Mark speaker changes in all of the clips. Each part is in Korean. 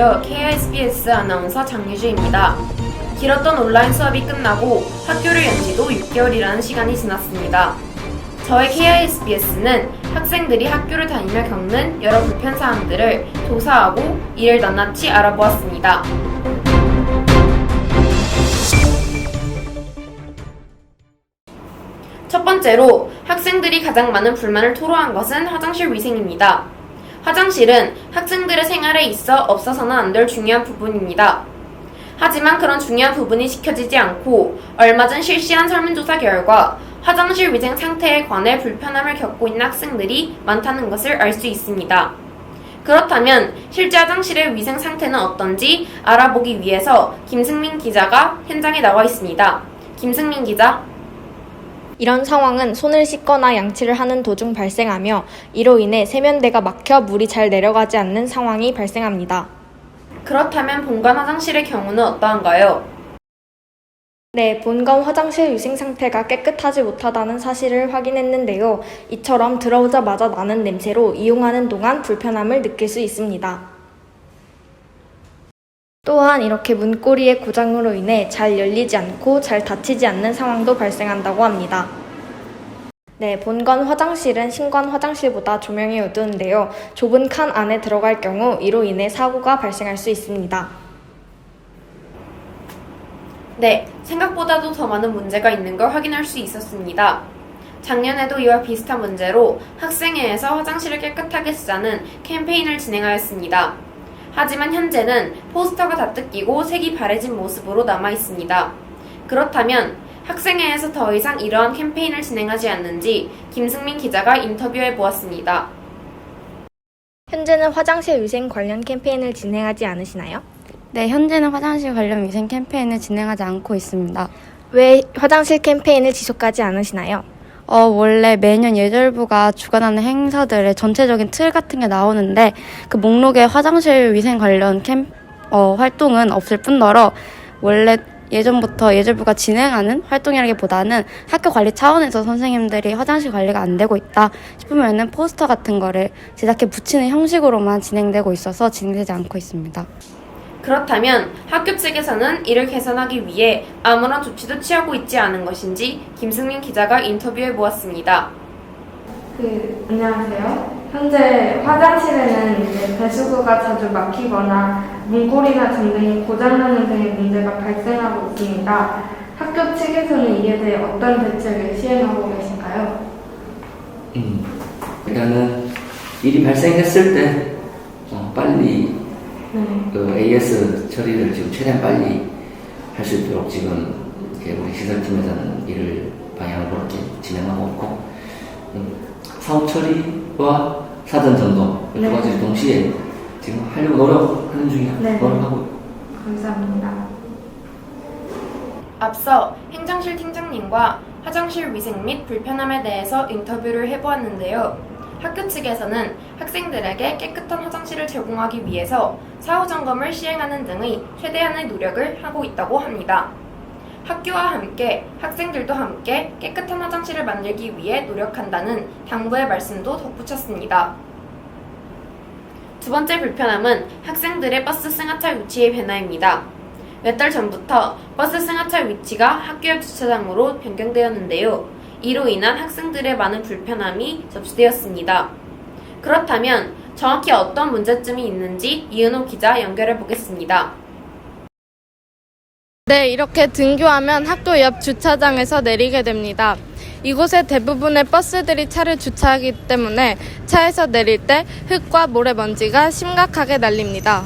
Speaker 1: 안녕하세요. KISBS 아나운서 장유주입니다. 길었던 온라인 수업이 끝나고 학교를 연 지도 6개월이라는 시간이 지났습니다. 저희 KISBS는 학생들이 학교를 다니며 겪는 여러 불편사항들을 조사하고 이를 낱낱이 알아보았습니다. 첫 번째로 학생들이 가장 많은 불만을 토로한 것은 화장실 위생입니다. 화장실은 학생들의 생활에 있어 없어서는 안 될 중요한 부분입니다. 하지만 그런 중요한 부분이 지켜지지 않고 얼마 전 실시한 설문조사 결과 화장실 위생 상태에 관해 불편함을 겪고 있는 학생들이 많다는 것을 알 수 있습니다. 그렇다면 실제 화장실의 위생 상태는 어떤지 알아보기 위해서 김승민 기자가 현장에 나와 있습니다. 김승민 기자.
Speaker 2: 이런 상황은 손을 씻거나 양치를 하는 도중 발생하며 이로 인해 세면대가 막혀 물이 잘 내려가지 않는 상황이 발생합니다.
Speaker 1: 그렇다면 본관 화장실의 경우는 어떠한가요?
Speaker 2: 네, 본관 화장실 위생 상태가 깨끗하지 못하다는 사실을 확인했는데요. 이처럼 들어오자마자 나는 냄새로 이용하는 동안 불편함을 느낄 수 있습니다. 또한 이렇게 문고리의 고장으로 인해 잘 열리지 않고 잘 닫히지 않는 상황도 발생한다고 합니다. 네, 본관 화장실은 신관 화장실보다 조명이 어두운데요. 좁은 칸 안에 들어갈 경우 이로 인해 사고가 발생할 수 있습니다.
Speaker 1: 네, 생각보다도 더 많은 문제가 있는 걸 확인할 수 있었습니다. 작년에도 이와 비슷한 문제로 학생회에서 화장실을 깨끗하게 쓰자는 캠페인을 진행하였습니다. 하지만 현재는 포스터가 다 뜯기고 색이 바래진 모습으로 남아있습니다. 그렇다면 학생회에서 더 이상 이러한 캠페인을 진행하지 않는지 김승민 기자가 인터뷰해 보았습니다.
Speaker 2: 현재는 화장실 위생 관련 캠페인을 진행하지 않으시나요?
Speaker 3: 네, 현재는 화장실 관련 위생 캠페인을 진행하지 않고 있습니다.
Speaker 2: 왜 화장실 캠페인을 지속하지 않으시나요?
Speaker 3: 원래 매년 예절부가 주관하는 행사들의 전체적인 틀 같은 게 나오는데 그 목록에 화장실 위생 관련 활동은 없을 뿐더러 원래 예전부터 예절부가 진행하는 활동이라기보다는 학교 관리 차원에서 선생님들이 화장실 관리가 안 되고 있다 싶으면은 포스터 같은 거를 제작해 붙이는 형식으로만 진행되고 있어서 진행되지 않고 있습니다.
Speaker 1: 그렇다면 학교 측에서는 이를 개선하기 위해 아무런 조치도 취하고 있지 않은 것인지 김승민 기자가 인터뷰해 보았습니다.
Speaker 2: 안녕하세요. 현재 화장실에는 배수구가 자주 막히거나 문고리나 등등이 고장나는 등의 문제가 발생하고 있습니다. 학교 측에서는 이에 대해 어떤 대책을 시행하고 계신가요?
Speaker 4: 일단은 일이 발생했을 때 빨리 AS 처리를 지금 최대한 빨리 할 수 있도록 지금 우리 시설팀에서는 일을 방향을 그렇게 진행하고 있고 사업 처리와 사전 점검 두 가지 동시에 지금 하려고 노력하는 중이야. 노력하고 있고.
Speaker 2: 감사합니다.
Speaker 1: 앞서 행정실 팀장님과 화장실 위생 및 불편함에 대해서 인터뷰를 해보았는데요. 학교 측에서는 학생들에게 깨끗한 화장실을 제공하기 위해서 사후 점검을 시행하는 등의 최대한의 노력을 하고 있다고 합니다. 학교와 함께 학생들도 함께 깨끗한 화장실을 만들기 위해 노력한다는 당부의 말씀도 덧붙였습니다. 두 번째 불편함은 학생들의 버스 승하차 위치의 변화입니다. 몇 달 전부터 버스 승하차 위치가 학교 옆 주차장으로 변경되었는데요. 이로 인한 학생들의 많은 불편함이 접수되었습니다. 그렇다면 정확히 어떤 문제점이 있는지 이은호 기자 연결해 보겠습니다.
Speaker 5: 네, 이렇게 등교하면 학교 옆 주차장에서 내리게 됩니다. 이곳에 대부분의 버스들이 차를 주차하기 때문에 차에서 내릴 때 흙과 모래먼지가 심각하게 날립니다.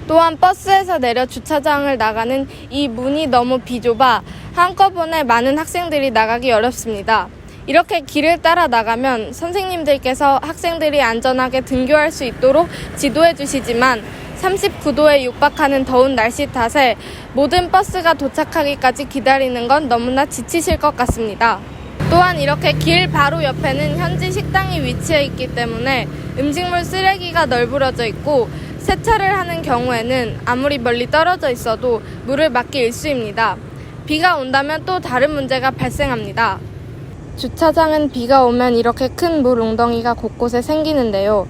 Speaker 5: 또한 버스에서 내려 주차장을 나가는 이 문이 너무 비좁아 한꺼번에 많은 학생들이 나가기 어렵습니다. 이렇게 길을 따라 나가면 선생님들께서 학생들이 안전하게 등교할 수 있도록 지도해 주시지만 39도에 육박하는 더운 날씨 탓에 모든 버스가 도착하기까지 기다리는 건 너무나 지치실 것 같습니다. 또한 이렇게 길 바로 옆에는 현지 식당이 위치해 있기 때문에 음식물 쓰레기가 널브러져 있고 세차를 하는 경우에는 아무리 멀리 떨어져 있어도 물을 맞기 일쑤입니다. 비가 온다면 또 다른 문제가 발생합니다. 주차장은 비가 오면 이렇게 큰 물 웅덩이가 곳곳에 생기는데요.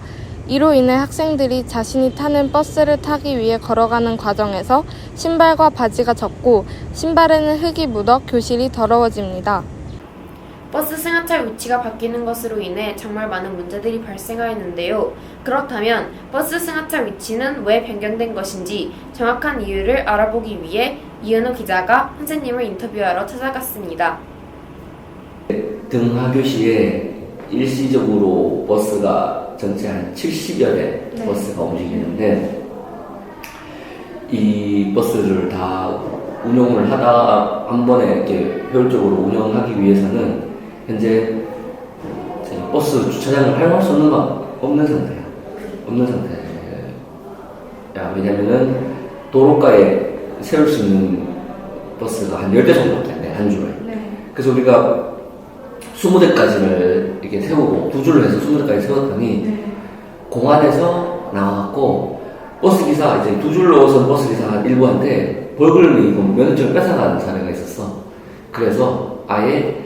Speaker 5: 이로 인해 학생들이 자신이 타는 버스를 타기 위해 걸어가는 과정에서 신발과 바지가 젖고 신발에는 흙이 묻어 교실이 더러워집니다.
Speaker 1: 버스 승하차 위치가 바뀌는 것으로 인해 정말 많은 문제들이 발생하였는데요. 그렇다면 버스 승하차 위치는 왜 변경된 것인지 정확한 이유를 알아보기 위해 이은호 기자가 선생님을 인터뷰하러 찾아갔습니다.
Speaker 4: 등하교시에 일시적으로 버스가 전체 한 70여 대 버스가 움직이는데 이 버스를 다 운영을 하다 한 번에 이렇게 효율적으로 운영하기 위해서는 현재 버스 주차장을 활용할 수 없는 상태야. 없는 상태야. 왜냐면은 도로가에 세울 수 있는 버스가 한 10대 정도밖에 안 돼, 한 줄에. 그래서 우리가 20대까지를 이렇게 세우고 두 줄을 해서 20대까지 세웠더니 공안에서 나와갖고 버스 기사 이제 두 줄로 오선 버스 기사가 일부한테 벌금을 내고 면허증을 뺏어가는 사례가 있었어. 그래서 아예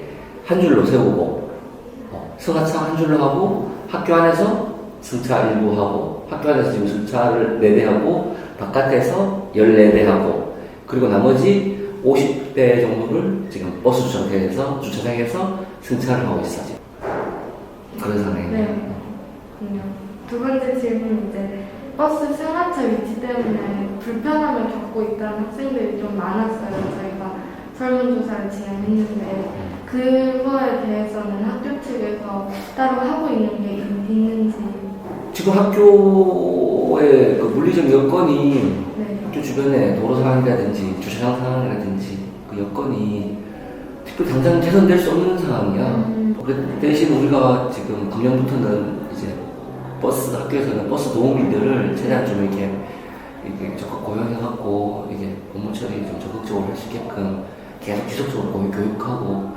Speaker 4: 한 줄로 세우고 승하차 한 줄로 하고 학교 안에서 승차 일부 하고 학교 안에서 지금 승차를 4대 하고 바깥에서 14대 하고 그리고 나머지 50대 정도를 지금 버스 주차장에서 승차를 하고 있어 지금. 그런 상황이에요.
Speaker 5: 네. 두 번째 질문 버스 승하차 위치 때문에 불편함을 겪고 있다는 학생들이 좀 많았어요. 저희가 설문조사를 진행했는데 그거에 대해서는 학교 측에서 따로 하고 있는 게 있는지.
Speaker 4: 지금 학교의 그 물리적 여건이 학교 주변에 도로 상황이라든지 주차장 상황이라든지 그 여건이 특별히 당장 개선될 수 없는 상황이야. 그 대신 우리가 지금 금년부터는 이제 학교에서는 버스 도우미들을 최대한 좀 이렇게 적극 고용해갖고 이게 업무 처리 좀 적극적으로 할 수 있게끔 계속 지속적으로 교육하고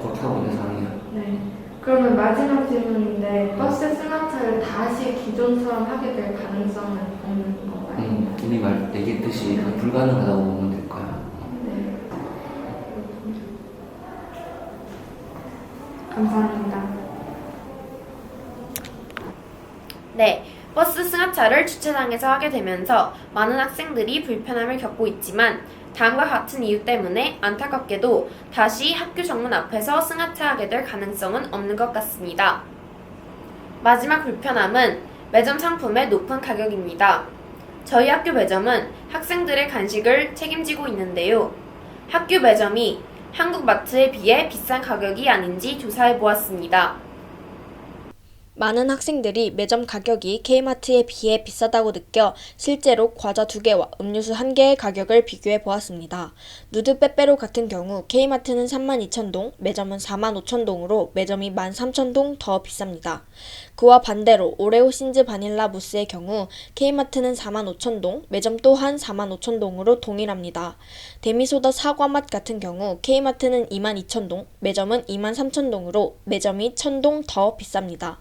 Speaker 4: 그렇게 하고 있는 상황이야.
Speaker 5: 네. 그러면 마지막 질문인데 버스 승하차를 다시 기존처럼 하게 될 가능성은 없는 건가요?
Speaker 4: 이미 얘기했듯이 불가능하다고 보면 될 거야.
Speaker 5: 네. 감사합니다.
Speaker 1: 네, 버스 승하차를 주차장에서 하게 되면서 많은 학생들이 불편함을 겪고 있지만 다음과 같은 이유 때문에 안타깝게도 다시 학교 정문 앞에서 승하차하게 될 가능성은 없는 것 같습니다. 마지막 불편함은 매점 상품의 높은 가격입니다. 저희 학교 매점은 학생들의 간식을 책임지고 있는데요. 학교 매점이 한국 마트에 비해 비싼 가격이 아닌지 조사해 보았습니다.
Speaker 2: 많은 학생들이 매점 가격이 K마트에 비해 비싸다고 느껴 실제로 과자 2개와 음료수 1개의 가격을 비교해 보았습니다. 누드 빼빼로 같은 경우 K마트는 32,000동, 매점은 45,000동으로 매점이 13,000동 더 비쌉니다. 그와 반대로 오레오 신즈 바닐라 무스의 경우 K마트는 45,000동, 매점 또한 45,000동으로 동일합니다. 데미소다 사과맛 같은 경우 K마트는 22,000동, 매점은 23,000동으로 매점이 1,000동 더 비쌉니다.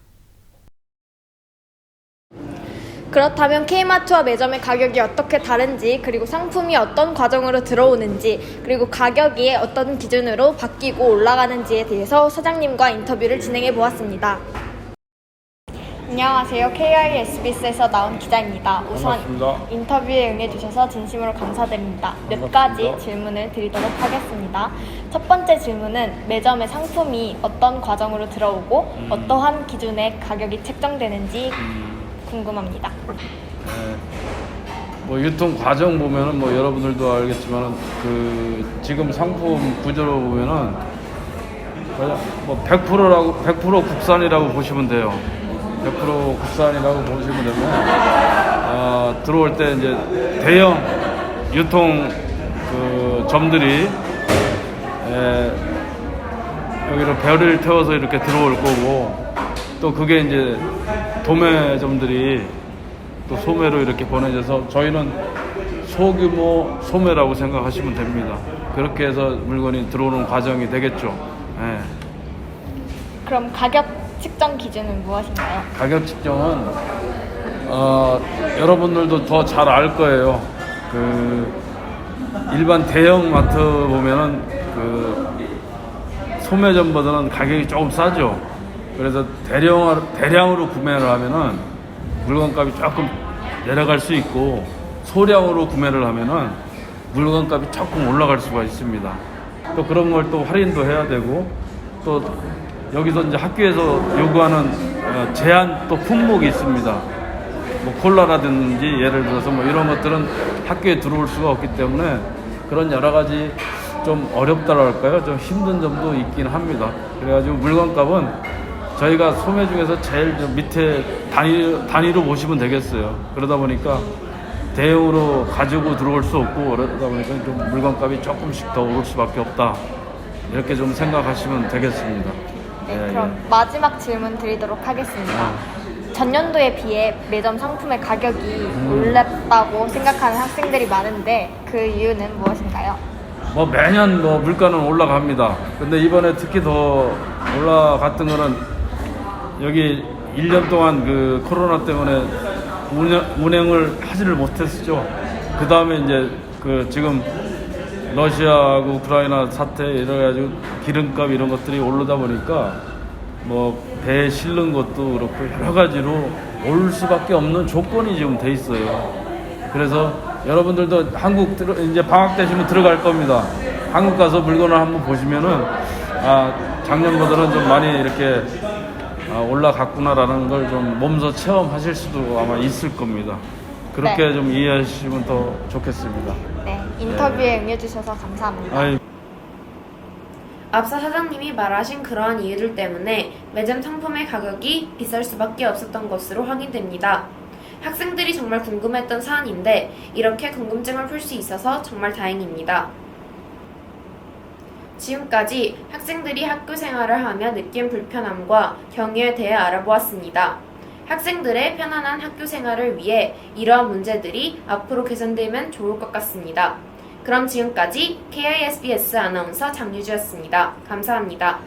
Speaker 2: 그렇다면 K마트와 매점의 가격이 어떻게 다른지, 그리고 상품이 어떤 과정으로 들어오는지, 그리고 가격이 어떤 기준으로 바뀌고 올라가는지에 대해서 사장님과 인터뷰를 진행해 보았습니다. 안녕하세요. KISBS에서 나온 기자입니다. 우선
Speaker 6: 반갑습니다.
Speaker 2: 인터뷰에 응해주셔서 진심으로 감사드립니다. 몇 가지 질문을 드리도록 하겠습니다. 첫 번째 질문은 매점의 상품이 어떤 과정으로 들어오고 어떠한 기준의 가격이 책정되는지 궁금합니다.
Speaker 6: 네. 뭐 유통 과정 보면은 뭐 여러분들도 알겠지만은 그 지금 상품 구조로 보면은 그냥 뭐 100% 국산이라고 보시면 돼요. 100% 국산이라고 보시면 되면 들어올 때 이제 대형 유통 그 점들이 여기로 배를 태워서 이렇게 들어올 거고, 또 그게 이제 도매점들이 또 소매로 이렇게 보내져서 저희는 소규모 소매라고 생각하시면 됩니다. 그렇게 해서 물건이 들어오는 과정이 되겠죠. 네.
Speaker 2: 그럼 가격 측정 기준은 무엇인가요?
Speaker 6: 가격 측정은 여러분들도 더 잘 알 거예요. 그 일반 대형 마트 보면은 그 소매점보다는 가격이 조금 싸죠. 그래서 대량으로 구매를 하면은 물건값이 조금 내려갈 수 있고 소량으로 구매를 하면은 물건값이 조금 올라갈 수가 있습니다. 또 그런 걸 또 할인도 해야 되고 또 여기서 이제 학교에서 요구하는 제한 또 품목이 있습니다. 뭐 콜라라든지 예를 들어서 뭐 이런 것들은 학교에 들어올 수가 없기 때문에 그런 여러 가지 좀 어렵다고 할까요? 좀 힘든 점도 있긴 합니다. 그래가지고 물건값은 저희가 소매 중에서 제일 좀 밑에 단위로 보시면 되겠어요. 그러다 보니까 대형으로 가지고 들어올 수 없고 그러다 보니까 좀 물건값이 조금씩 더 오를 수밖에 없다. 이렇게 좀 생각하시면 되겠습니다.
Speaker 2: 네,
Speaker 6: 예,
Speaker 2: 그럼 마지막 질문 드리도록 하겠습니다. 전년도에 비해 매점 상품의 가격이 올랐다고 생각하는 학생들이 많은데 그 이유는 무엇인가요?
Speaker 6: 뭐 매년 뭐 물가는 올라갑니다. 근데 이번에 특히 더 올라갔던 거는 여기 1년 동안 그 코로나 때문에 운행을 하지를 못했죠. 그 다음에 이제 그 지금 러시아하고 우크라이나 사태 이래가지고 기름값 이런 것들이 오르다 보니까 뭐 배에 실는 것도 그렇고 여러 가지로 올 수밖에 없는 조건이 지금 돼 있어요. 그래서 여러분들도 한국 이제 방학 되시면 들어갈 겁니다. 한국 가서 물건을 한번 보시면은 작년보다는 좀 많이 이렇게 올라갔구나라는 걸 좀 몸소 체험하실 수도 아마 있을 겁니다. 그렇게
Speaker 2: 네.
Speaker 6: 좀 이해하시면 더 좋겠습니다.
Speaker 2: 네, 인터뷰에 응해주셔서 감사합니다.
Speaker 6: 아이,
Speaker 1: 앞서 사장님이 말하신 그러한 이유들 때문에 매점 상품의 가격이 비쌀 수밖에 없었던 것으로 확인됩니다. 학생들이 정말 궁금했던 사안인데 이렇게 궁금증을 풀 수 있어서 정말 다행입니다. 지금까지 학생들이 학교 생활을 하며 느낀 불편함과 경유에 대해 알아보았습니다. 학생들의 편안한 학교 생활을 위해 이러한 문제들이 앞으로 개선되면 좋을 것 같습니다. 그럼 지금까지 KISBS 아나운서 장유주였습니다. 감사합니다.